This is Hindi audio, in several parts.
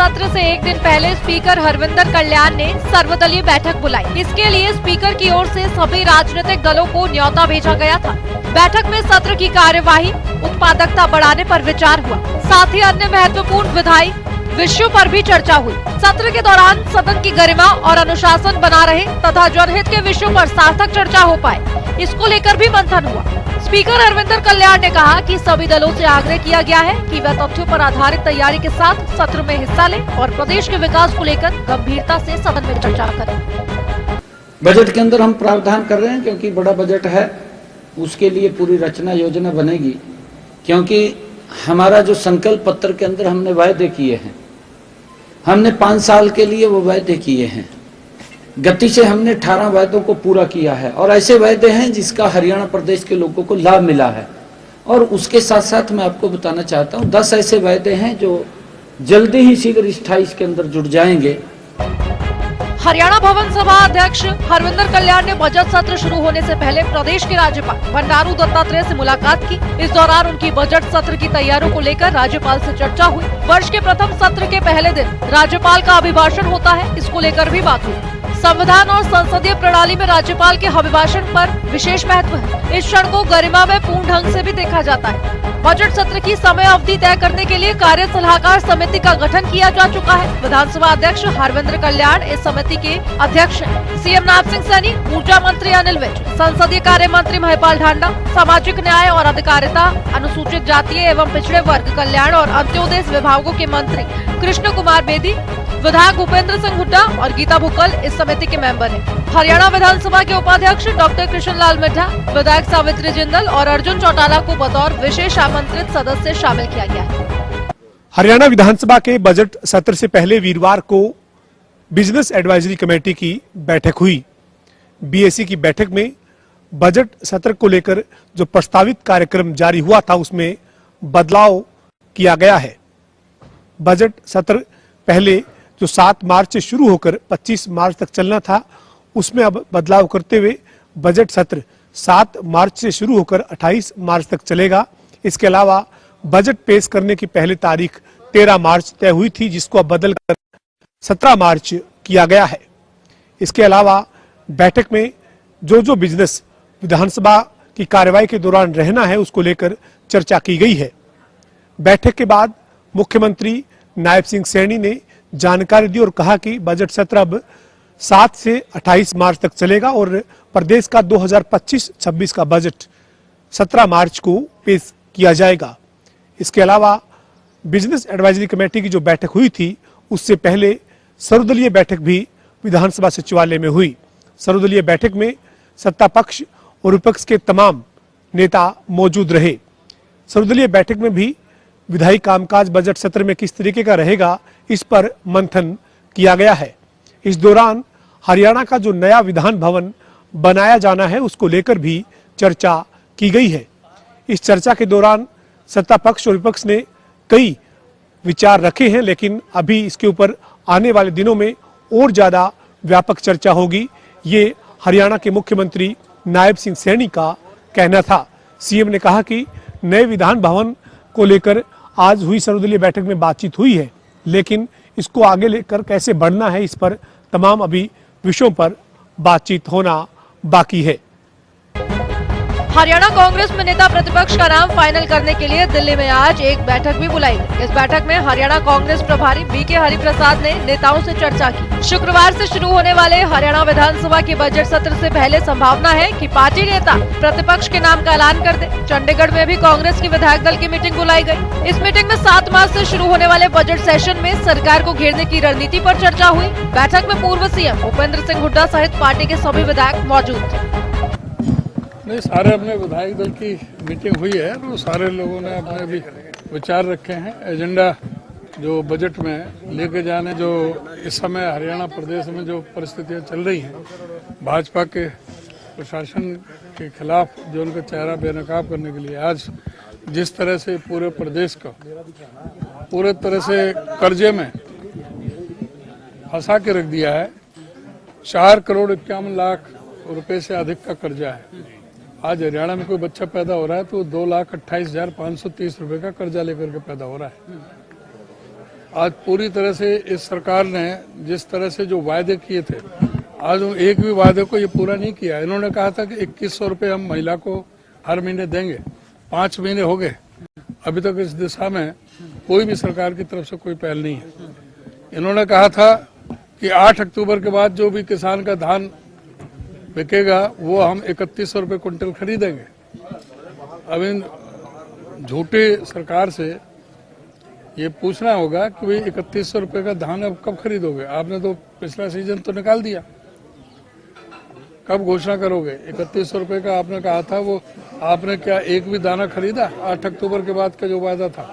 सत्र से एक दिन पहले स्पीकर हरविंदर कल्याण ने सर्वदलीय बैठक बुलाई। इसके लिए स्पीकर की ओर से सभी राजनीतिक दलों को न्योता भेजा गया था। बैठक में सत्र की कार्यवाही, उत्पादकता बढ़ाने पर विचार हुआ। साथ ही अन्य महत्वपूर्ण विधायी विषयों पर भी चर्चा हुई। सत्र के दौरान सदन की गरिमा और अनुशासन बना रहे तथा जनहित के विषयों पर सार्थक चर्चा हो पाए, इसको लेकर भी मंथन हुआ। स्पीकर हरविंदर कल्याण ने कहा कि सभी दलों से आग्रह किया गया है कि वह तथ्यों पर आधारित तैयारी के साथ सत्र में हिस्सा लें और प्रदेश के विकास को लेकर गंभीरता से सदन में चर्चा करें। बजट के अंदर हम प्रावधान कर रहे हैं क्योंकि बड़ा बजट है, उसके लिए पूरी रचना योजना बनेगी। क्योंकि हमारा जो संकल्प पत्र के अंदर हमने वायदे किए हैं, हमने 5 साल के लिए वो वायदे किए हैं। गति से हमने 18 वायदों को पूरा किया है और ऐसे वायदे हैं जिसका हरियाणा प्रदेश के लोगों को लाभ मिला है। और उसके साथ साथ मैं आपको बताना चाहता हूं 10 ऐसे वायदे हैं जो जल्दी ही शीघ्र 28 के अंदर जुड़ जाएंगे। हरियाणा भवन सभा अध्यक्ष हरविंदर कल्याण ने बजट सत्र शुरू होने से पहले प्रदेश के राज्यपाल बंडारू दत्तात्रेय से मुलाकात की। इस दौरान उनकी बजट सत्र की तैयारियों को लेकर राज्यपाल से चर्चा हुई। वर्ष के प्रथम सत्र के पहले दिन राज्यपाल का अभिभाषण होता है, इसको लेकर भी बात हुई। संविधान और संसदीय प्रणाली में राज्यपाल के अभिभाषण पर विशेष महत्व है। इस क्षण को गरिमा में पूर्ण ढंग से भी देखा जाता है। बजट सत्र की समय अवधि तय करने के लिए कार्य सलाहकार समिति का गठन किया जा चुका है। विधानसभा अध्यक्ष हरविंदर कल्याण इस समिति के अध्यक्ष हैं। सीएम नायब सिंह सैनी, ऊर्जा मंत्री अनिल विज, संसदीय कार्य मंत्री महिपाल ढांडा, सामाजिक न्याय और अधिकारिता, अनुसूचित जाति एवं पिछड़े वर्ग कल्याण और अंत्योदय विभागों के मंत्री कृष्ण कुमार बेदी, विधायक भूपेंद्र सिंह हुड्डा और गीता भुक्कल इस समिति के मेंबर हैं। हरियाणा विधानसभा के उपाध्यक्ष डॉक्टर कृष्णलाल मिड्ढा, विधायक सावित्री जिंदल और अर्जुन चौटाला को बतौर विशेष आमंत्रित सदस्य शामिल किया गया है। हरियाणा विधानसभा के बजट सत्र से पहले वीरवार को बिजनेस एडवाइजरी कमेटी की बैठक हुई। बीएसी की बैठक में बजट सत्र को लेकर जो प्रस्तावित कार्यक्रम जारी हुआ था उसमें बदलाव किया गया है। बजट सत्र पहले जो 7 मार्च से शुरू होकर 25 मार्च तक चलना था, उसमें अब बदलाव करते हुए बजट सत्र 7 मार्च से शुरू होकर 28 मार्च तक चलेगा। इसके अलावा बजट पेश करने की पहली तारीख 13 मार्च तय हुई थी, जिसको अब बदलकर 17 मार्च किया गया है। इसके अलावा बैठक में जो बिजनेस विधानसभा की कार्यवाही के दौरान रहना है उसको लेकर चर्चा की गई है। बैठक के बाद मुख्यमंत्री नायब सिंह सैनी ने जानकारी दी और कहा कि बजट सत्र अब 7 से 28 मार्च तक चलेगा और प्रदेश का 2025-26 का बजट 17 मार्च को पेश किया जाएगा। इसके अलावा बिजनेस एडवाइजरी कमेटी की जो बैठक हुई थी उससे पहले सर्वदलीय बैठक भी विधानसभा सचिवालय में हुई। सर्वदलीय बैठक में सत्ता पक्ष और विपक्ष के तमाम नेता मौजूद रहे। सर्वदलीय बैठक में भी विधायी कामकाज बजट सत्र में किस तरीके का रहेगा, इस पर मंथन किया गया है। इस दौरान हरियाणा का जो नया विधान भवन बनाया जाना है उसको लेकर भी चर्चा की गई है। इस चर्चा के दौरान सत्ता पक्ष और विपक्ष ने कई विचार रखे हैं, लेकिन अभी इसके ऊपर आने वाले दिनों में और ज्यादा व्यापक चर्चा होगी, ये हरियाणा के मुख्यमंत्री नायब सिंह सैनी का कहना था। सीएम ने कहा कि नए विधान भवन को लेकर आज हुई सर्वदलीय बैठक में बातचीत हुई है, लेकिन इसको आगे लेकर कैसे बढ़ना है इस पर तमाम अभी विषयों पर बातचीत होना बाकी है। हरियाणा कांग्रेस में नेता प्रतिपक्ष का नाम फाइनल करने के लिए दिल्ली में आज एक बैठक भी बुलाई गई। इस बैठक में हरियाणा कांग्रेस प्रभारी बीके हरिप्रसाद ने नेताओं से चर्चा की। शुक्रवार से शुरू होने वाले हरियाणा विधानसभा के बजट सत्र से पहले संभावना है कि पार्टी नेता प्रतिपक्ष के नाम का ऐलान कर दे। चंडीगढ़ में भी कांग्रेस की विधायक दल की मीटिंग बुलाई गयी। इस मीटिंग में 7 मार्च से शुरू होने वाले बजट सेशन में सरकार को घेरने की रणनीति पर चर्चा हुई। बैठक में पूर्व सीएम भूपेंद्र सिंह हुड्डा सहित पार्टी के सभी विधायक मौजूद थे। नहीं, सारे अपने विधायक दल की मीटिंग हुई है तो सारे लोगों ने अपने भी विचार रखे हैं। एजेंडा जो बजट में लेके जाने, जो इस समय हरियाणा प्रदेश में जो परिस्थितियां चल रही हैं, भाजपा के प्रशासन के खिलाफ जो उनका चेहरा बेनकाब करने के लिए आज जिस तरह से पूरे प्रदेश को पूरे तरह से कर्जे में फंसा के रख दिया है। 4 करोड़ 51 लाख रुपए से अधिक का कर्जा है। आज हरियाणा में कोई बच्चा पैदा हो रहा है तो 2,28,530 रुपए का कर्जा लेकर के पैदा हो रहा है। आज पूरी तरह से इस सरकार ने जिस तरह से जो वायदे किए थे, आज वो एक भी वायदे को ये पूरा नहीं किया। इन्होंने कहा था कि 2100 रुपये हम महिला को हर महीने देंगे, 5 महीने हो गए, अभी तक इस दिशा में कोई भी सरकार की तरफ से कोई पहल नहीं है। इन्होंने कहा था कि 8 अक्टूबर के बाद जो भी किसान का धान बिकेगा वो हम 3100 रुपये कुंटल खरीदेंगे। अब इन झूठे सरकार से ये पूछना होगा कि भाई 3100 रुपये का धान अब कब खरीदोगे? आपने तो पिछला सीजन तो निकाल दिया, कब घोषणा करोगे? 3100 रुपये का आपने कहा था, वो आपने क्या एक भी दाना खरीदा? 8 अक्टूबर के बाद का जो वायदा था।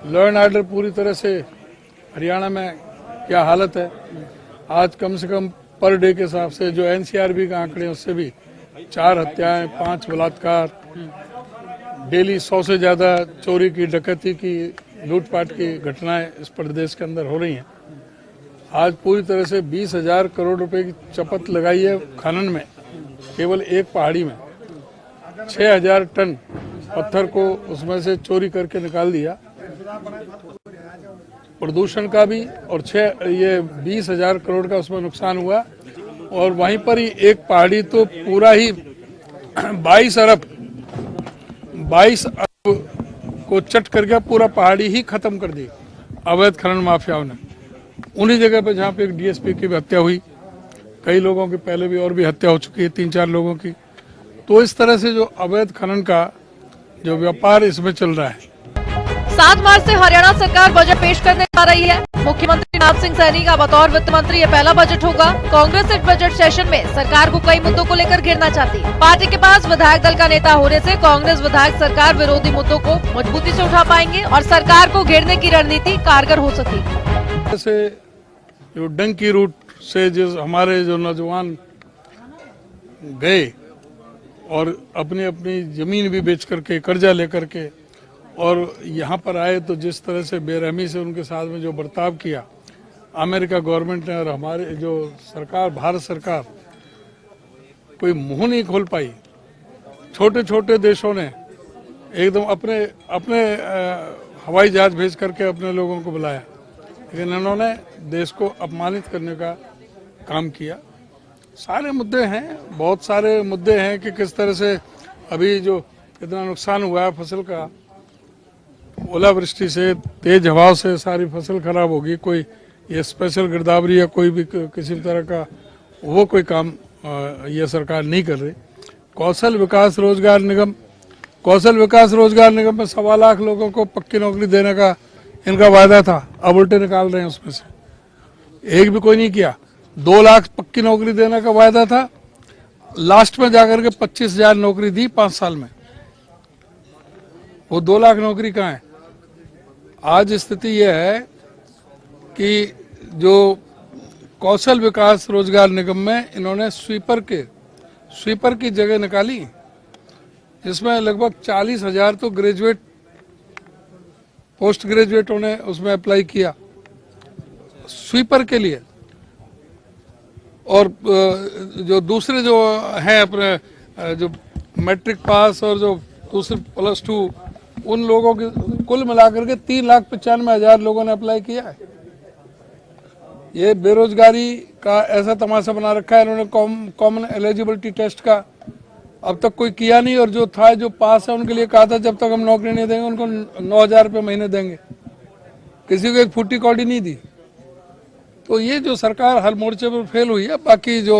लॉ एंड ऑर्डर पूरी तरह से हरियाणा में क्या हालत है, आज कम से कम पर डे के हिसाब से जो एनसीआरबी का आंकड़े उससे भी 4 हत्याएं, 5 बलात्कार, डेली 100 से ज्यादा चोरी की, डकैती की, लूटपाट की घटनाएं इस प्रदेश के अंदर हो रही हैं। आज पूरी तरह से 20,000 करोड़ रुपए की चपत लगाई है खनन में, केवल एक पहाड़ी में 6,000 टन पत्थर को उसमें से चोरी करके निकाल दिया। प्रदूषण का भी और 20,000 करोड़ का उसमें नुकसान हुआ। और वहीं पर ही एक पहाड़ी तो पूरा ही 22 अरब को चट करके पूरा पहाड़ी ही खत्म कर दी अवैध खनन माफियाओं ने। उन्हीं जगह पे जहाँ पे एक डीएसपी की भी हत्या हुई, कई लोगों की पहले भी और भी हत्या हो चुकी है, 3-4 लोगों की। तो इस तरह से जो अवैध खनन का जो व्यापार इसमें चल रहा है। 7 मार्च से हरियाणा सरकार बजट पेश करने जा रही है। मुख्यमंत्री नाथ सिंह सैनी का बतौर वित्त मंत्री ये पहला बजट होगा। कांग्रेस इस बजट सेशन में सरकार को कई मुद्दों को लेकर घेरना चाहती है। पार्टी के पास विधायक दल का नेता होने से कांग्रेस विधायक सरकार विरोधी मुद्दों को मजबूती से उठा पाएंगे और सरकार को घेरने की रणनीति कारगर हो सकेगी। जैसे जो डंकी रूट से जो हमारे जो नौजवान गए और अपनी अपनी जमीन भी बेच करके, कर्जा लेकर के और यहाँ पर आए, तो जिस तरह से बेरहमी से उनके साथ में जो बर्ताव किया अमेरिका गवर्नमेंट ने और हमारे जो सरकार, भारत सरकार कोई मुंह नहीं खोल पाई। छोटे छोटे देशों ने एकदम अपने हवाई जहाज भेज करके अपने लोगों को बुलाया, लेकिन इन्होंने देश को अपमानित करने का काम किया। सारे मुद्दे हैं, बहुत सारे मुद्दे हैं कि किस तरह से अभी जो इतना नुकसान हुआ है फसल का, ओलावृष्टि से, तेज हवाओं से सारी फसल खराब होगी। कोई ये स्पेशल गिरदावरी या कोई भी किसी तरह का वो कोई काम ये सरकार नहीं कर रही। कौशल विकास रोजगार निगम में 1.25 लाख लोगों को पक्की नौकरी देने का इनका वायदा था, अब उल्टे निकाल रहे हैं उसमें से। एक भी कोई नहीं किया। 2 लाख पक्की नौकरी देने का वायदा था, लास्ट में जाकर के 25,000 नौकरी दी 5 साल में। वो 2 लाख नौकरी कहाँ है? आज स्थिति यह है कि जो कौशल विकास रोजगार निगम में इन्होंने स्वीपर की जगह निकाली, जिसमें लगभग 40,000 तो ग्रेजुएट, पोस्ट ग्रेजुएटों ने उसमें अप्लाई किया स्वीपर के लिए। और जो दूसरे जो हैं अपने जो मैट्रिक पास और जो दूसरे +2, उन लोगों की कुल मिलाकर के 3,95,000 लोगों ने अप्लाई किया है। ये बेरोजगारी का ऐसा तमाशा बना रखा है इन्होंने। कॉमन एलिजिबिलिटी टेस्ट का अब तक कोई किया नहीं, और जो था, जो पास है, उनके लिए कहा था जब तक हम नौकरी नहीं देंगे उनको 9,000 रुपये महीने देंगे। किसी को एक फूटी कौड़ी नहीं दी। तो ये जो सरकार हर मोर्चे पर फेल हुई है। बाकी जो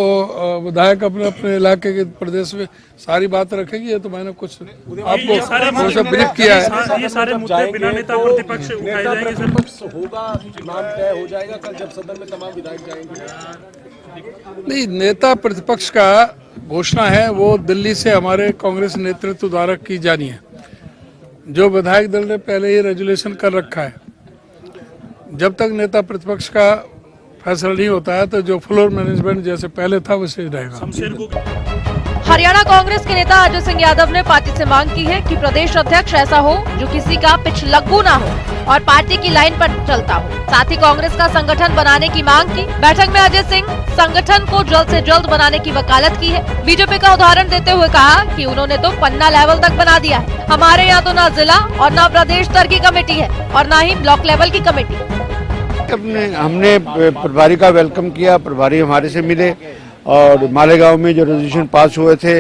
विधायक अपने अपने इलाके के प्रदेश में सारी बात रखेगी, ये तो मैंने कुछ आपको थोड़ा सा ब्रीफ किया है। ये सारे मुद्दे बिना नेता प्रतिपक्ष उठाए जाएंगे सर? होगा, नाम तय हो जाएगा कल जब सदन में तमाम विधायक जाएंगे? नहीं, नेता प्रतिपक्ष का घोषणा है वो दिल्ली से हमारे कांग्रेस नेतृत्व द्वारा की जानी है। जो विधायक दल ने पहले ही रेजुलेशन कर रखा है, जब तक नेता प्रतिपक्ष का फैसला नहीं होता है तो जो फ्लोर मैनेजमेंट जैसे पहले था वैसे ही रहेगा। हरियाणा कांग्रेस के नेता अजय सिंह यादव ने पार्टी से मांग की है कि प्रदेश अध्यक्ष ऐसा हो जो किसी का पिछलग्गू ना हो और पार्टी की लाइन पर चलता हो। साथ ही कांग्रेस का संगठन बनाने की मांग की। बैठक में अजय सिंह संगठन को जल्द से जल्द बनाने की वकालत की है। बीजेपी का उदाहरण देते हुए कहा कि उन्होंने तो पन्ना लेवल तक बना दिया है। हमारे यहाँ तो न जिला और न प्रदेश स्तर की कमेटी है और न ही ब्लॉक लेवल की कमेटी। हमने प्रभारी का वेलकम किया, प्रभारी हमारे से मिले और मालेगांव में जो रेजोल्यूशन पास हुए थे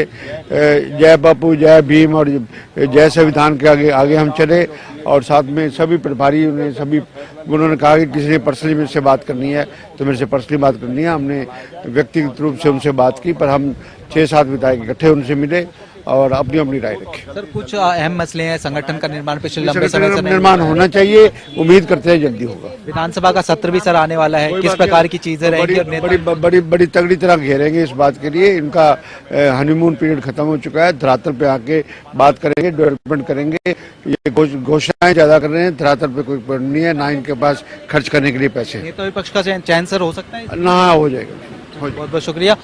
जय बापू, जय भीम और जय संविधान के आगे हम चले और साथ में सभी प्रभारी उन्होंने कहा कि किसी ने पर्सनली मेरे से बात करनी है तो मेरे से पर्सनली बात करनी है। हमने व्यक्तिगत रूप से उनसे बात की, पर हम 6-7 विधायक इकट्ठे उनसे मिले और अपनी अपनी राय रखी। सर, कुछ अहम मसले हैं, संगठन का निर्माण पिछले लंबे समय से निर्माण होना चाहिए, उम्मीद करते हैं जल्दी होगा। विधानसभा का सत्र भी सर आने वाला है, किस प्रकार की चीजें रहेंगी? बड़ी तगड़ी तरह घेरेंगे इस बात के लिए। इनका हनीमून पीरियड खत्म हो चुका है, धरातल पे आके बात करेंगे, डेवलपमेंट करेंगे। ये घोषणाएं ज्यादा कर रहे हैं, धरातल पे कोई पड़ नहीं है, ना इनके पास खर्च करने के लिए पैसे। नेता विपक्ष का चयन सर हो सकता है? ना हो जाएगा। बहुत बहुत शुक्रिया।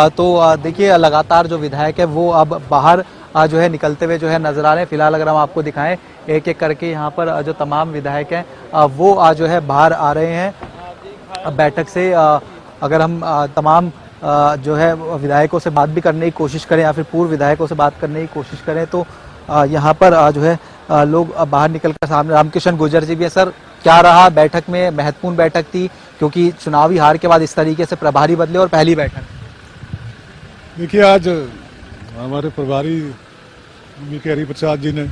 तो देखिए लगातार जो विधायक है वो अब बाहर जो है निकलते हुए जो है नजर आ रहे हैं। फिलहाल अगर हम आपको दिखाएं एक एक करके यहाँ पर जो तमाम विधायक हैं वो जो है बाहर आ रहे हैं बैठक से। अगर हम तमाम जो है विधायकों से बात भी करने की कोशिश करें या फिर पूर्व विधायकों से बात करने की कोशिश करें तो यहाँ पर जो है लोग बाहर निकलकर सामने। रामकिशन गुर्जर जी भी है। सर, क्या रहा बैठक में? महत्वपूर्ण बैठक थी क्योंकि चुनावी हार के बाद इस तरीके से प्रभारी बदले और पहली बैठक। देखिए, आज हमारे प्रभारी वीके हरिप्रसाद जी ने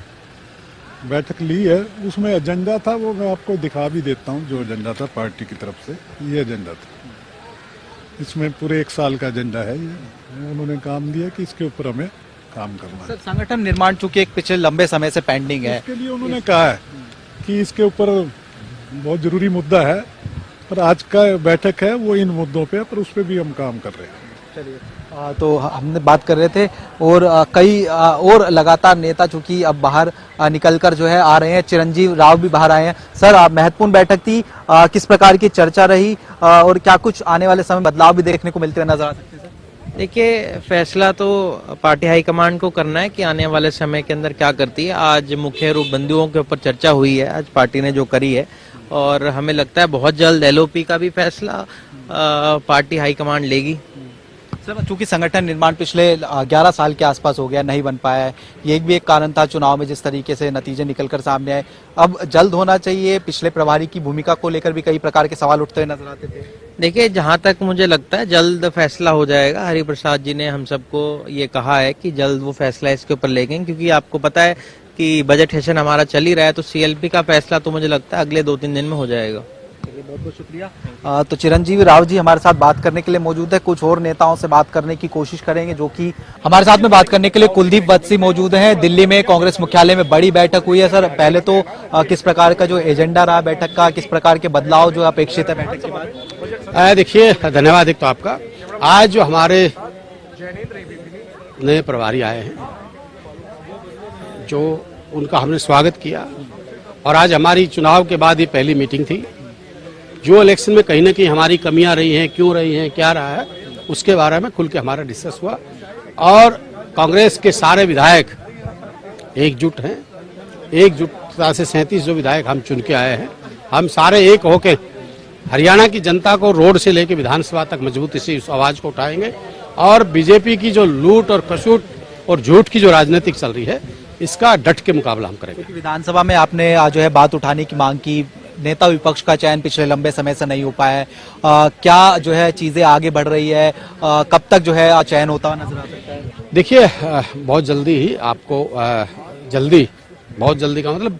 बैठक ली है, उसमें एजेंडा था वो मैं आपको दिखा भी देता हूँ। जो एजेंडा था पार्टी की तरफ से, ये एजेंडा था। इसमें पूरे 1 साल का एजेंडा है। ये उन्होंने काम दिया कि इसके ऊपर हमें काम करना है। सर, संगठन निर्माण चूंकि एक पिछले लंबे समय से पेंडिंग है, इसके लिए उन्होंने कहा है कि इसके ऊपर बहुत जरूरी मुद्दा है, पर आज का बैठक है वो इन मुद्दों पे, पर उस पर भी हम काम कर रहे हैं। चलिए, तो हमने बात कर रहे थे और कई और लगातार नेता चूंकि अब बाहर निकलकर जो है आ रहे हैं। चिरंजीव राव भी बाहर आए हैं। सर, महत्वपूर्ण बैठक थी, किस प्रकार की चर्चा रही और क्या कुछ आने वाले समय बदलाव भी देखने को मिलते हुए नजर आ सकते हैं? देखिए, फैसला तो पार्टी हाईकमान को करना है कि आने वाले समय के अंदर क्या करती है। आज मुख्य रूप बंधुओं के ऊपर चर्चा हुई है, आज पार्टी ने जो करी है, और हमें लगता है बहुत जल्द एलओपी का भी फैसला पार्टी हाईकमान लेगी। सर, चूंकि संगठन निर्माण पिछले 11 साल के आसपास हो गया, नहीं बन पाया है, ये भी एक कारण था चुनाव में जिस तरीके से नतीजे निकलकर सामने आए। अब जल्द होना चाहिए। पिछले प्रभारी की भूमिका को लेकर भी कई प्रकार के सवाल उठते हुए नजर आते थे। देखिए, जहां तक मुझे लगता है जल्द फैसला हो जाएगा। हरिप्रसाद जी ने हम सबको ये कहा है कि जल्द वो फैसला इसके ऊपर लेंगे, क्योंकि आपको पता है कि बजट सेशन हमारा चल ही रहा है, तो सीएलपी का फैसला तो मुझे लगता है अगले 2-3 दिन में हो जाएगा। बहुत बहुत शुक्रिया। तो चिरंजीव राव जी हमारे साथ बात करने के लिए मौजूद है। कुछ और नेताओं से बात करने की कोशिश करेंगे जो कि हमारे साथ में बात करने के लिए कुलदीप वत्सी मौजूद हैं। दिल्ली में कांग्रेस मुख्यालय में बड़ी बैठक हुई है। सर, पहले तो किस प्रकार का जो एजेंडा रहा बैठक का, किस प्रकार के बदलाव जो अपेक्षित है बैठक के बाद? देखिए, धन्यवाद एक तो आपका। आज जो हमारे नए प्रभारी आए हैं, जो उनका हमने स्वागत किया, और आज हमारी चुनाव के बाद ये पहली मीटिंग थी। जो इलेक्शन में कहीं ना कहीं हमारी कमियां रही हैं, क्यों रही हैं, क्या रहा है, उसके बारे में खुल के हमारा डिस्कस हुआ। और कांग्रेस के सारे विधायक एकजुट हैं। एकजुटता से 37 जो विधायक हम चुन के आए हैं, हम सारे एक होकर हरियाणा की जनता को रोड से लेकर विधानसभा तक मजबूती से इस आवाज को उठाएंगे। और बीजेपी की जो लूट और कसूट और झूठ की जो राजनीतिक चल रही है, इसका डट के मुकाबला हम करेंगे। विधानसभा में आपने जो है बात उठाने की मांग की, नेता विपक्ष का चयन पिछले लंबे समय से नहीं हो पाया है। क्या जो है चीजें आगे बढ़ रही है? कब तक जो है चयन होता हुआ नजर आ सकता है? देखिए, बहुत जल्दी ही आपको बहुत जल्दी का मतलब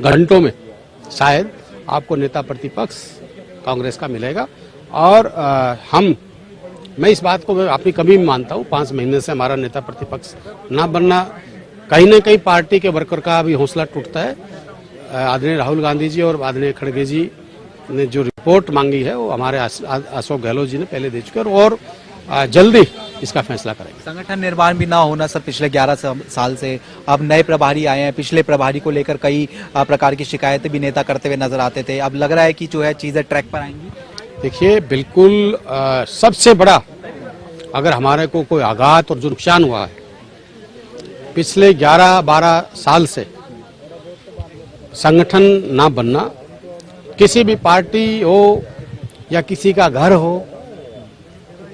घंटों में शायद आपको नेता प्रतिपक्ष कांग्रेस का मिलेगा। और मैं इस बात को अपनी कमी में मानता हूँ। 5 महीने से हमारा नेता प्रतिपक्ष ना बनना, कहीं न कहीं पार्टी के वर्कर का भी हौसला टूटता है। आदरणीय राहुल गांधी जी और आदरणीय खड़गे जी ने जो रिपोर्ट मांगी है वो हमारे अशोक गहलोत जी ने पहले दे चुके हैं, और जल्दी इसका फैसला करेंगे। संगठन निर्माण भी ना होना सर पिछले 11 साल से, अब नए प्रभारी आए हैं। पिछले प्रभारी को लेकर कई प्रकार की शिकायतें भी नेता करते हुए नजर आते थे। अब लग रहा है कि जो है चीजें ट्रैक पर आएंगी। देखिए बिल्कुल सबसे बड़ा अगर हमारे को कोई आघात और जो नुकसान हुआ है पिछले 11-12 साल से संगठन ना बनना, किसी भी पार्टी हो या किसी का घर हो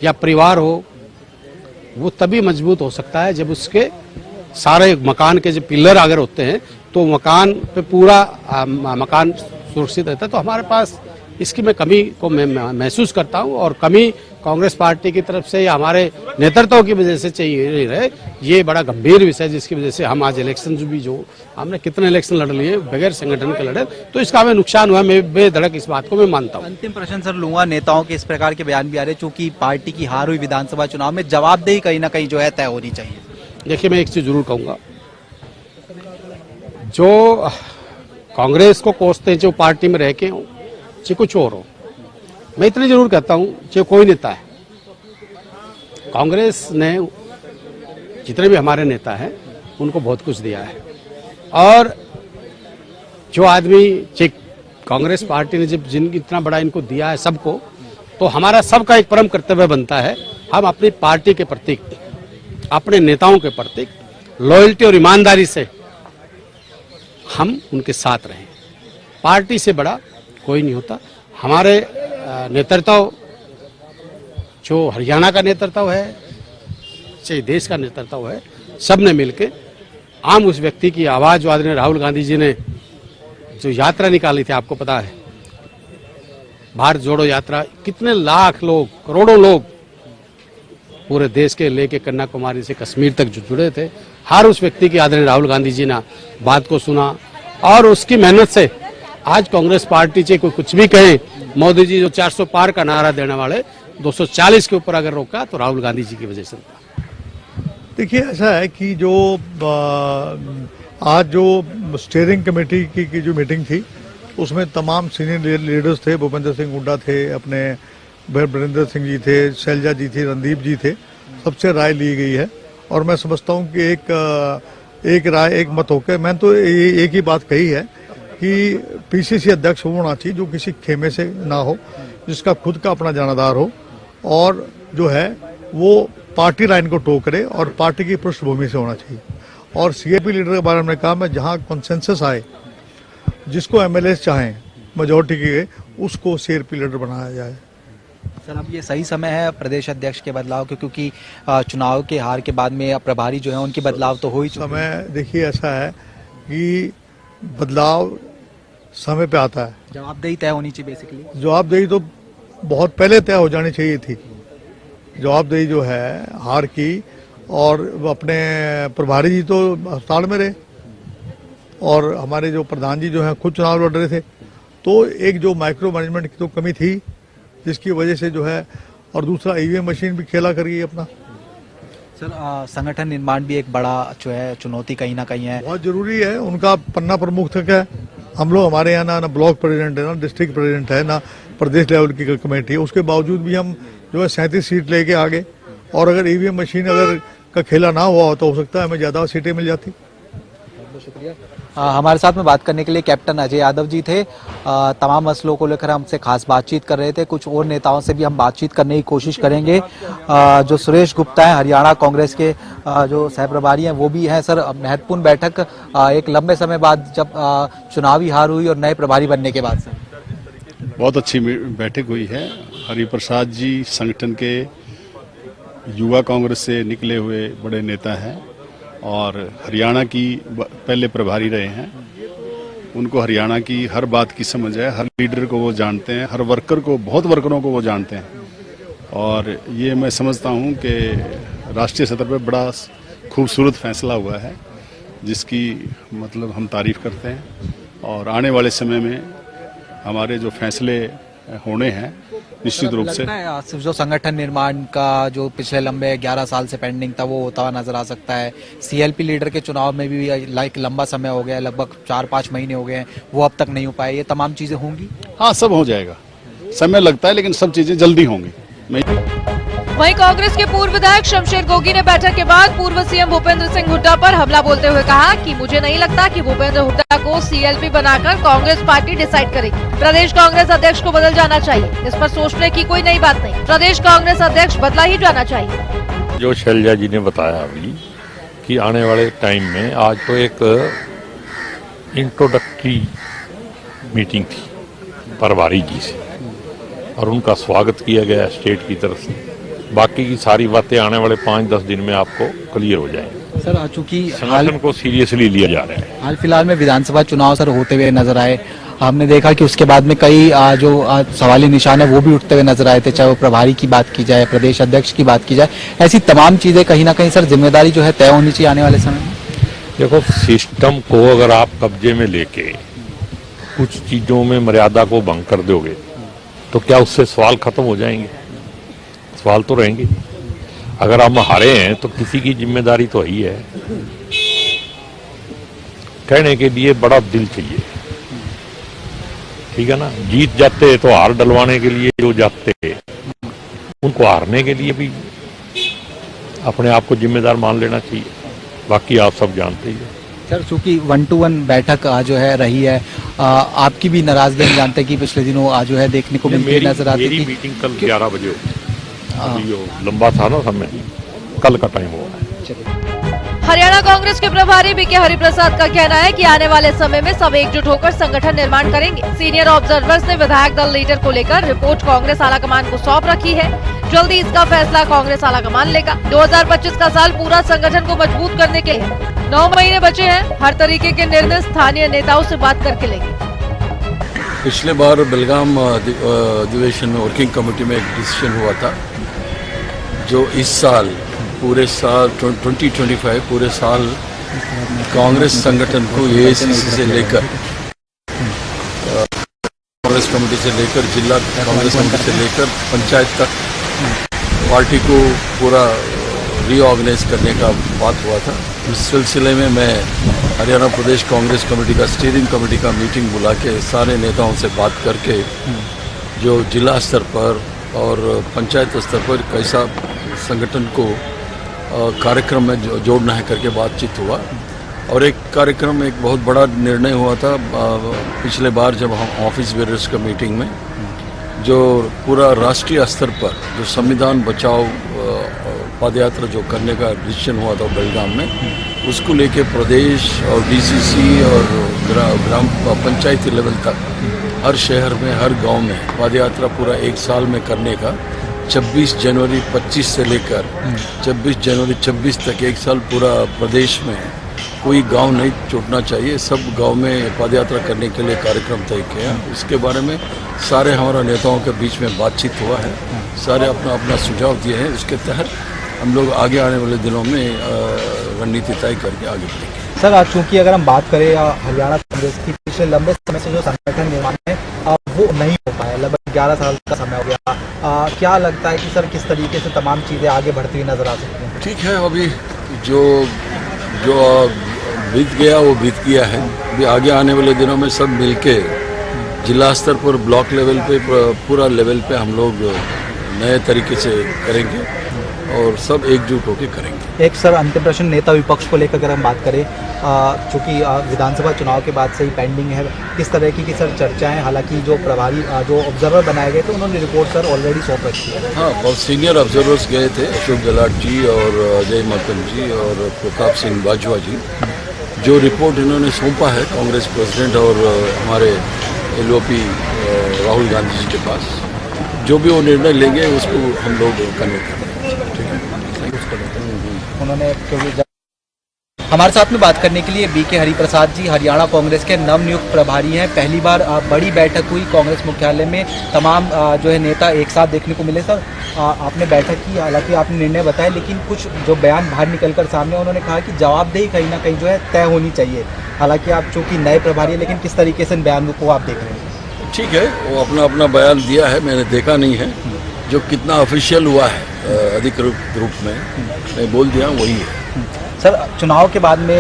या परिवार हो, वो तभी मजबूत हो सकता है जब उसके सारे मकान के जो पिलर अगर होते हैं तो मकान पे पूरा मकान सुरक्षित रहता है। तो हमारे पास इसकी मैं कमी को मैं महसूस करता हूं, और कमी कांग्रेस पार्टी की तरफ से या हमारे नेतृत्व की वजह से चाहिए रहे। ये बड़ा गंभीर विषय जिसकी वजह से हम आज इलेक्शन जो हमने कितने इलेक्शन लड़ लिए बगैर संगठन के लड़े, तो इसका हमें नुकसान हुआ। मैं बेधड़क इस बात को मैं मानता हूँ। अंतिम प्रश्न सर लूंगा, नेताओं के इस प्रकार के बयान भी आ रहे चूंकि पार्टी की हार हुई विधानसभा चुनाव में, जवाबदेही कहीं ना कहीं जो है तय होनी चाहिए। देखिए मैं एक चीज जरूर कहूंगा, जो कांग्रेस को कोसते हैं, जो पार्टी में रह के हो चाहे कुछ और हो, मैं इतनी जरूर कहता हूं चाहे कोई नेता है, कांग्रेस ने जितने भी हमारे नेता हैं उनको बहुत कुछ दिया है। और जो आदमी कांग्रेस पार्टी ने जब जिनकी इतना बड़ा इनको दिया है सबको, तो हमारा सबका एक परम कर्तव्य बनता है हम अपनी पार्टी के प्रति, अपने नेताओं के प्रति लॉयल्टी और ईमानदारी से हम उनके साथ रहें। पार्टी से बड़ा कोई नहीं होता। हमारे नेतृत्व जो हरियाणा का नेतृत्व है, चाहे देश का नेतृत्व है, सब ने मिलकर आम उस व्यक्ति की आवाज, जो आदरणीय राहुल गांधी जी ने जो यात्रा निकाली थी, आपको पता है भारत जोड़ो यात्रा, कितने लाख लोग, करोड़ों लोग पूरे देश के लेके कन्याकुमारी से कश्मीर तक जो जुड़े थे, हर उस व्यक्ति की आदरणीय राहुल गांधी जी ने बात को सुना, और उसकी मेहनत से आज कांग्रेस पार्टी से कोई कुछ भी कहे, मोदी जी जो 400 पार का नारा देने वाले 240 के ऊपर अगर रोका तो राहुल गांधी जी की वजह से। देखिए ऐसा है कि जो आज जो स्टीयरिंग कमेटी की जो मीटिंग थी उसमें तमाम सीनियर लीडर्स थे, भूपेंद्र सिंह हुड्डा थे, अपने बरिंदर सिंह जी थे, शैलजा जी थी, रणदीप जी थे, सबसे राय ली गई है। और मैं समझता हूँ कि एक राय एक मत होकर मैंने तो एक ही बात कही है कि पीसीसी अध्यक्ष होना चाहिए जो किसी खेमे से ना हो, जिसका खुद का अपना जानदार हो, और जो है वो पार्टी लाइन को टो करे और पार्टी की पृष्ठभूमि से होना चाहिए। और सीएपी लीडर के बारे में कहा, मैं जहां कंसेंसस आए, जिसको एमएलए चाहें मेजोरिटी के, उसको सीएपी लीडर बनाया जाए। सर अब ये सही समय है प्रदेश अध्यक्ष के बदलाव के, क्योंकि चुनाव के हार के बाद में प्रभारी जो है उनकी बदलाव तो हो ही चुका है। समय देखिए ऐसा है कि बदलाव समय पे आता है। जवाबदेही तय होनी चाहिए बेसिकली। जवाबदेही तो बहुत पहले तय हो जानी चाहिए थी। जवाबदेही जो है हार की, और अपने प्रभारी जी तो अस्पताल में रहे, और हमारे जो प्रधान जी जो हैं खुद चुनाव लड़ रहे थे, तो एक जो माइक्रो मैनेजमेंट की तो कमी थी जिसकी वजह से जो है, और दूसरा ईवीएम मशीन भी खेला कर गई अपना। सर संगठन निर्माण भी एक बड़ा जो है चुनौती कहीं ना कहीं है, बहुत जरूरी है। उनका पन्ना प्रमुख तक है। हम लोग हमारे यहाँ ना ब्लॉक प्रेसिडेंट है, ना डिस्ट्रिक्ट प्रेसिडेंट है, ना प्रदेश लेवल की कमेटी है, उसके बावजूद भी हम जो है 37 सीट लेके आ गए। और अगर ईवीएम मशीन अगर का खेला ना हुआ तो हो सकता है हमें ज्यादा सीटें मिल जाती। हमारे साथ में बात करने के लिए कैप्टन अजय यादव जी थे। तमाम मसलों को लेकर हमसे खास बातचीत कर रहे थे। कुछ और नेताओं से भी हम बातचीत करने की कोशिश करेंगे। जो सुरेश गुप्ता हैं हरियाणा कांग्रेस के जो सह प्रभारी हैं वो भी हैं। सर महत्वपूर्ण बैठक एक लंबे समय बाद जब चुनावी हार हुई और नए प्रभारी बनने के बाद। सर बहुत अच्छी बैठक हुई है। हरिप्रसाद जी संगठन के युवा कांग्रेस से निकले हुए बड़े नेता हैं और हरियाणा की पहले प्रभारी रहे हैं। उनको हरियाणा की हर बात की समझ है, हर लीडर को वो जानते हैं, हर वर्कर को, बहुत वर्करों को वो जानते हैं। और ये मैं समझता हूँ कि राष्ट्रीय सतह पर बड़ा खूबसूरत फैसला हुआ है जिसकी मतलब हम तारीफ करते हैं। और आने वाले समय में हमारे जो फैसले होने हैं निश्चित रूप से जो संगठन निर्माण का जो पिछले लंबे 11 साल से पेंडिंग था वो होता हुआ नजर आ सकता है। सीएलपी लीडर के चुनाव में भी लाइक लंबा समय हो गया है, लगभग 4-5 महीने हो गए हैं, वो अब तक नहीं हो पाए। ये तमाम चीजें होंगी। हाँ, सब हो जाएगा। समय लगता है लेकिन सब चीजें जल्दी होंगी। वहीं कांग्रेस के पूर्व विधायक शमशेर गोगी ने बैठक के बाद पूर्व सीएम भूपेंद्र सिंह हुड्डा पर हमला बोलते हुए कहा कि मुझे नहीं लगता कि भूपेंद्र हुड्डा को सीएलपी बनाकर कांग्रेस पार्टी डिसाइड करेगी। प्रदेश कांग्रेस अध्यक्ष को बदल जाना चाहिए, इस पर सोचने की कोई नई बात नहीं। प्रदेश कांग्रेस अध्यक्ष बदला ही जाना चाहिए। जो शैलजा जी ने बताया अभी कि आने वाले टाइम में, आज तो एक इंट्रोडक्टरी मीटिंग थी प्रभारी जी से और उनका स्वागत किया गया स्टेट की तरफ से। बाकी की सारी बातें आने वाले 5-10 दिन में आपको क्लियर हो जाएंगे। सर चूंकि संगठन को सीरियसली लिया जा रहा है। हाल फिलहाल में विधानसभा चुनाव सर होते हुए नजर आए, हमने देखा कि उसके बाद में कई जो सवाली निशान है वो भी उठते हुए नजर आए थे, चाहे वो प्रभारी की बात की जाए, प्रदेश अध्यक्ष की बात की जाए। ऐसी तमाम चीजें कहीं ना कहीं सर जिम्मेदारी जो है तय होनी चाहिए आने वाले समय में। देखो, सिस्टम को अगर आप कब्जे में लेके कुछ चीजों में मर्यादा को भंग कर दोगे तो क्या उससे सवाल खत्म हो जाएंगे? सवाल तो रहेंगे। अगर हम हारे हैं तो किसी की जिम्मेदारी तो ही है। कहने के लिए बड़ा दिल चाहिए, ठीक है ना। जीत जाते तो हार डलवाने के लिए जो जाते उनको हारने के लिए भी अपने आप को जिम्मेदार मान लेना चाहिए। बाकी आप सब जानते ही हैं। सर चूंकि 1-to-1 बैठक जो है रही है, आपकी भी नाराजगी हम जानते हैं कि पिछले दिनों जो है देखने को मिलती नजर आती है। मेरी मीटिंग कल 11 बजे होगी। लंबा था ना समय, कल का टाइम हुआ है। हरियाणा कांग्रेस के प्रभारी बीके हरिप्रसाद का कहना है कि आने वाले समय में सब एकजुट होकर संगठन निर्माण करेंगे। सीनियर ऑब्जर्वर्स ने विधायक दल लीडर को लेकर रिपोर्ट कांग्रेस आलाकमान को सौंप रखी है। जल्दी इसका फैसला कांग्रेस आलाकमान लेगा। 2025 का साल पूरा संगठन को मजबूत करने के लिए 9 महीने बचे हैं। हर तरीके के निर्णय स्थानीय नेताओं से बात करके लेंगे। पिछले बार बेलगाम अधिवेशन में वर्किंग कमेटी में एक डिसीजन हुआ था, जो इस साल पूरे साल 2025 पूरे साल कांग्रेस संगठन को एआईसीसी से लेकर कांग्रेस कमेटी से लेकर जिला कांग्रेस कमेटी से लेकर पंचायत तक पार्टी को पूरा रीऑर्गेनाइज करने का बात हुआ था। इस सिलसिले में मैं हरियाणा प्रदेश कांग्रेस कमेटी का स्टीयरिंग कमेटी का मीटिंग बुला के सारे नेताओं से बात करके जो जिला स्तर पर और पंचायत स्तर पर कैसा संगठन को कार्यक्रम में जोड़ना है करके बातचीत हुआ। और एक कार्यक्रम, एक बहुत बड़ा निर्णय हुआ था पिछले बार जब हम ऑफिस बेयरर्स का मीटिंग में, जो पूरा राष्ट्रीय स्तर पर जो संविधान बचाओ पदयात्रा जो करने का डिसीजन हुआ था बेलगाम में, उसको लेके प्रदेश और डीसीसी और ग्राम पंचायती लेवल तक हर शहर में हर गांव में पदयात्रा पूरा एक साल में करने का 26 जनवरी 25 से लेकर 26 जनवरी 26 तक एक साल पूरा प्रदेश में कोई गांव नहीं छूटना चाहिए। सब गांव में पदयात्रा करने के लिए कार्यक्रम तय किया। इसके बारे में सारे हमारा नेताओं के बीच में बातचीत हुआ है। सारे अपना अपना सुझाव दिए हैं। उसके तहत हम लोग आगे आने वाले दिनों में रणनीति तय करके आगे बढ़ेंगे। सर आज चूंकि अगर हम बात करें हरियाणा कांग्रेस की पिछले लंबे समय से जो संगठन निर्माण है वो नहीं हो पाया, लगभग 11 साल का समय हो गया। क्या लगता है कि सर किस तरीके से तमाम चीज़ें आगे बढ़ती हुई नजर आ सकती हैं? ठीक है, अभी जो बीत गया वो बीत गया है। अभी आगे आने वाले दिनों में सब मिलके जिला स्तर पर ब्लॉक लेवल पे पूरा लेवल पे हम लोग नए तरीके से करेंगे और सब एकजुट होकर करेंगे। एक सर अंतिम प्रश्न, नेता विपक्ष को लेकर अगर हम बात करें, चूंकि विधानसभा चुनाव के बाद से ही पेंडिंग है, किस तरह की सर चर्चाएं? हालांकि जो प्रभारी जो ऑब्जर्वर बनाए गए थे उन्होंने रिपोर्ट सर ऑलरेडी सौंप रखी है। हाँ, बहुत सीनियर ऑब्जर्वर्स गए थे, अशोक गहलोत जी और अजय माकन जी और प्रताप सिंह बाजवा जी। जो रिपोर्ट इन्होंने सौंपा है कांग्रेस प्रेसिडेंट और हमारे एलओपी राहुल गांधी जी के पास, जो भी वो निर्णय लेंगे उसको हम लोग कन्वे करेंगे। ठीक है, उन्होंने हमारे साथ में बात करने के लिए बीके हरिप्रसाद जी हरियाणा कांग्रेस के नवनियुक्त प्रभारी हैं। पहली बार बड़ी बैठक हुई कांग्रेस मुख्यालय में, तमाम जो है नेता एक साथ देखने को मिले। सर आपने बैठक की, हालांकि आपने निर्णय बताया, लेकिन कुछ जो बयान बाहर निकलकर सामने, उन्होंने कहा कि जवाबदेही कहीं ना कहीं जो है तय होनी चाहिए। हालांकि आप चूँकि नए प्रभारी हैं, लेकिन किस तरीके से इन बयानों को आप देख रहे हैं? ठीक है, वो अपना अपना बयान दिया है, मैंने देखा नहीं है। जो कितना ऑफिशियल हुआ है अधिकृत रूप में मैं बोल दिया वही है। सर, चुनाव के बाद में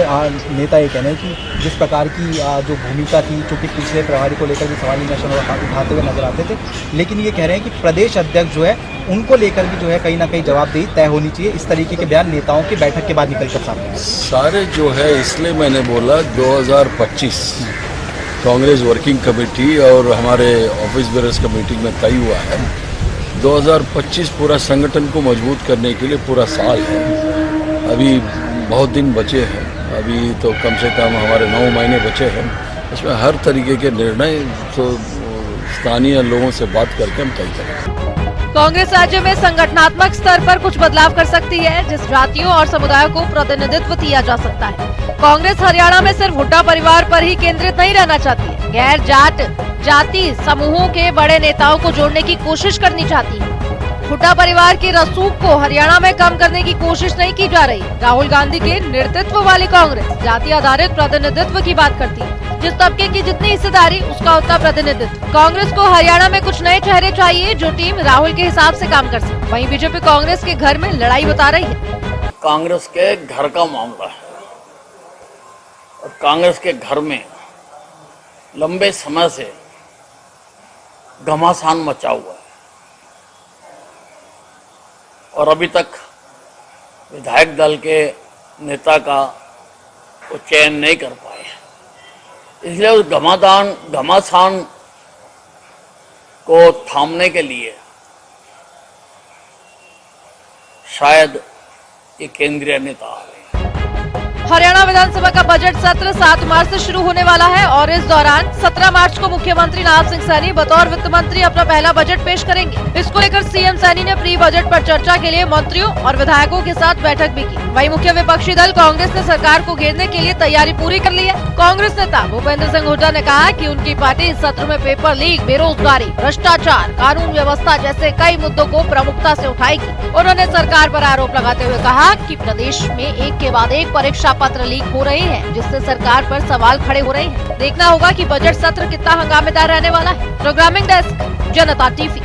नेता ये कह रहे हैं कि जिस प्रकार की जो भूमिका थी, चूंकि पिछले प्रभारी को लेकर भी सवाल निशान उठाते हुए नजर आते थे, लेकिन ये कह रहे हैं कि प्रदेश अध्यक्ष जो है उनको लेकर भी जो है कहीं ना कहीं जवाबदेही तय होनी चाहिए। इस तरीके के बयान नेताओं की बैठक के बाद निकलकर सामने आए। सारे जो है, इसलिए मैंने बोला 2025 कांग्रेस वर्किंग कमेटी और हमारे ऑफिस बेयर्स कमेटी में तय हुआ है। 2025 पूरा संगठन को मजबूत करने के लिए पूरा साल है। अभी बहुत दिन बचे हैं, अभी तो कम से कम हमारे 9 महीने बचे हैं। इसमें हर तरीके के निर्णय तो स्थानीय लोगों से बात करके हम तय करेंगे। कांग्रेस राज्य में संगठनात्मक स्तर पर कुछ बदलाव कर सकती है, जिस जातियों और समुदायों को प्रतिनिधित्व दिया जा सकता है। कांग्रेस हरियाणा में सिर्फ हुड्डा परिवार पर ही केंद्रित नहीं रहना चाहती है, गैर जाति समूहों के बड़े नेताओं को जोड़ने की कोशिश करनी चाहती है। हुड्डा परिवार के रसूख को हरियाणा में कम करने की कोशिश नहीं की जा रही। राहुल गांधी के नेतृत्व वाली कांग्रेस जाति आधारित प्रतिनिधित्व की बात करती है। जिस तबके की जितनी हिस्सेदारी उसका उतना प्रतिनिधित्व। कांग्रेस को हरियाणा में कुछ नए चेहरे चाहिए जो टीम राहुल के हिसाब से काम कर सके। वहीं बीजेपी कांग्रेस के घर में लड़ाई बता रही है। कांग्रेस के घर का मामला है और कांग्रेस के घर में लंबे समय से घमासान मचा हुआ है और अभी तक विधायक दल के नेता का वो चयन नहीं कर पाए। इसलिए उस घमासान को थामने के लिए शायद ये केंद्रीय नेता आ रहे हैं। हरियाणा विधानसभा का बजट सत्र 7 मार्च से शुरू होने वाला है और इस दौरान 17 मार्च को मुख्यमंत्री नायब सिंह सैनी बतौर वित्त मंत्री अपना पहला बजट पेश करेंगे। इसको लेकर सीएम सैनी ने प्री बजट पर चर्चा के लिए मंत्रियों और विधायकों के साथ बैठक भी की। वहीं मुख्य विपक्षी दल कांग्रेस ने सरकार को घेरने के लिए तैयारी पूरी कर ली है। कांग्रेस नेता भूपेंद्र सिंह हुड्डा ने कहा कि उनकी पार्टी इस सत्र में पेपर लीक, बेरोजगारी, भ्रष्टाचार, कानून व्यवस्था जैसे कई मुद्दों को प्रमुखता से उठाएगी। उन्होंने सरकार पर आरोप लगाते हुए कहा कि प्रदेश में एक के बाद एक परीक्षा पत्र लीक हो रहे हैं, जिससे सरकार पर सवाल खड़े हो रहे हैं। देखना होगा कि बजट सत्र कितना हंगामेदार रहने वाला है। प्रोग्रामिंग डेस्क, जनता टीवी।